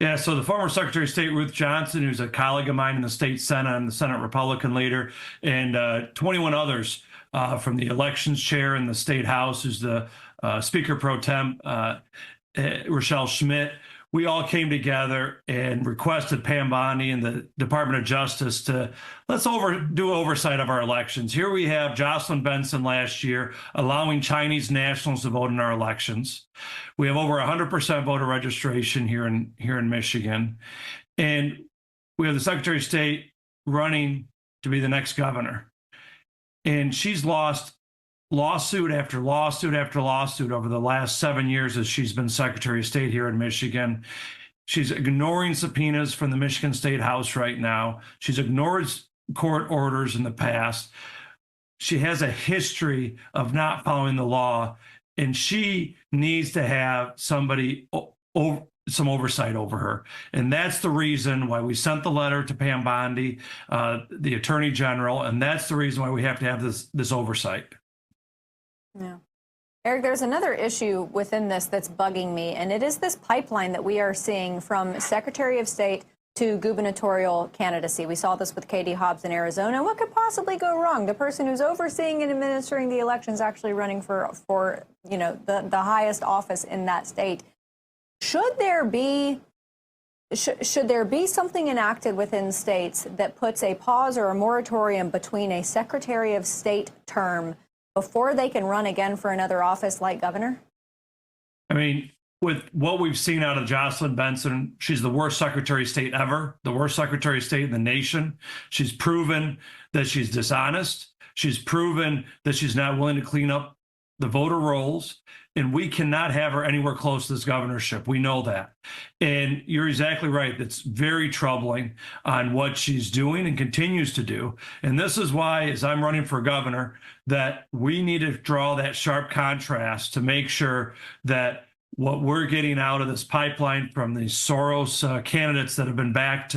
Yeah, so the former Secretary of State Ruth Johnson, who's a colleague of mine in the state Senate, I'm the Senate Republican leader, and 21 others from the elections chair in the state House, who's the Speaker Pro Tem, Rochelle Schmidt. We all came together and requested Pam Bondi and the Department of Justice to do oversight of our elections. Here we have Jocelyn Benson last year allowing Chinese nationals to vote in our elections. We have over 100% voter registration here in Michigan, and we have the Secretary of State running to be the next governor, and she's lost lawsuit after lawsuit after lawsuit over the last 7 years as she's been Secretary of State here in Michigan. She's ignoring subpoenas from the Michigan State House right now. She's ignored court orders in the past. She has a history of not following the law, and she needs to have somebody some oversight over her. And that's the reason why we sent the letter to Pam Bondi, the Attorney General, and that's the reason why we have to have this oversight. Yeah. Aric, there's another issue within this that's bugging me, and it is this pipeline that we are seeing from Secretary of State to gubernatorial candidacy. We saw this with Katie Hobbs in Arizona. What could possibly go wrong? The person who's overseeing and administering the elections actually running for the highest office in that state. Should there be something enacted within states that puts a pause or a moratorium between a Secretary of State term before they can run again for another office like governor? I mean, with what we've seen out of Jocelyn Benson, she's the worst Secretary of State ever, the worst Secretary of State in the nation. She's proven that she's dishonest. She's proven that she's not willing to clean up the voter rolls, and we cannot have her anywhere close to this governorship. We know that. And you're exactly right. It's very troubling on what she's doing and continues to do. And this is why, as I'm running for governor, that we need to draw that sharp contrast to make sure that what we're getting out of this pipeline from these Soros candidates that have been backed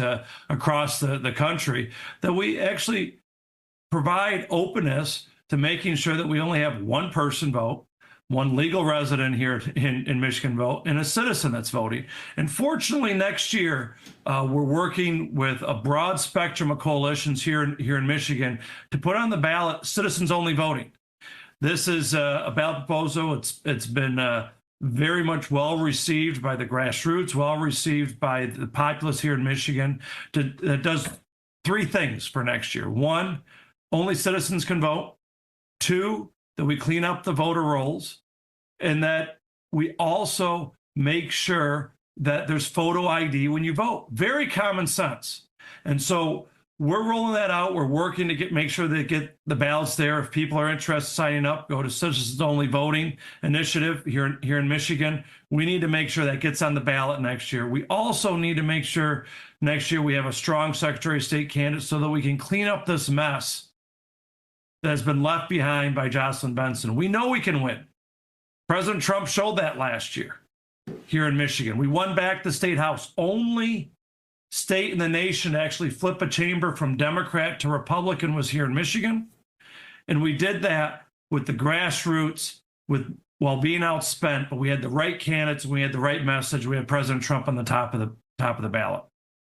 across the country, that we actually provide openness to making sure that we only have one person vote, one legal resident here in Michigan vote, and a citizen that's voting. And fortunately, next year, we're working with a broad spectrum of coalitions here in Michigan to put on the ballot citizens-only voting. This is a ballot proposal. It's been very much well received by the grassroots, well received by the populace here in Michigan. That does three things for next year. One, only citizens can vote. Two, that we clean up the voter rolls, and that we also make sure that there's photo ID when you vote. Very common sense. And so we're rolling that out. We're working to make sure they get the ballots there. If people are interested in signing up, go to Citizens Only Voting Initiative here in Michigan. We need to make sure that gets on the ballot next year. We also need to make sure next year we have a strong Secretary of State candidate so that we can clean up this mess that has been left behind by Jocelyn Benson. We know we can win. President Trump showed that last year here in Michigan. We won back the state house. Only state in the nation to actually flip a chamber from Democrat to Republican was here in Michigan. And we did that with the grassroots, while being outspent, but we had the right candidates, we had the right message. We had President Trump on the top of the ballot.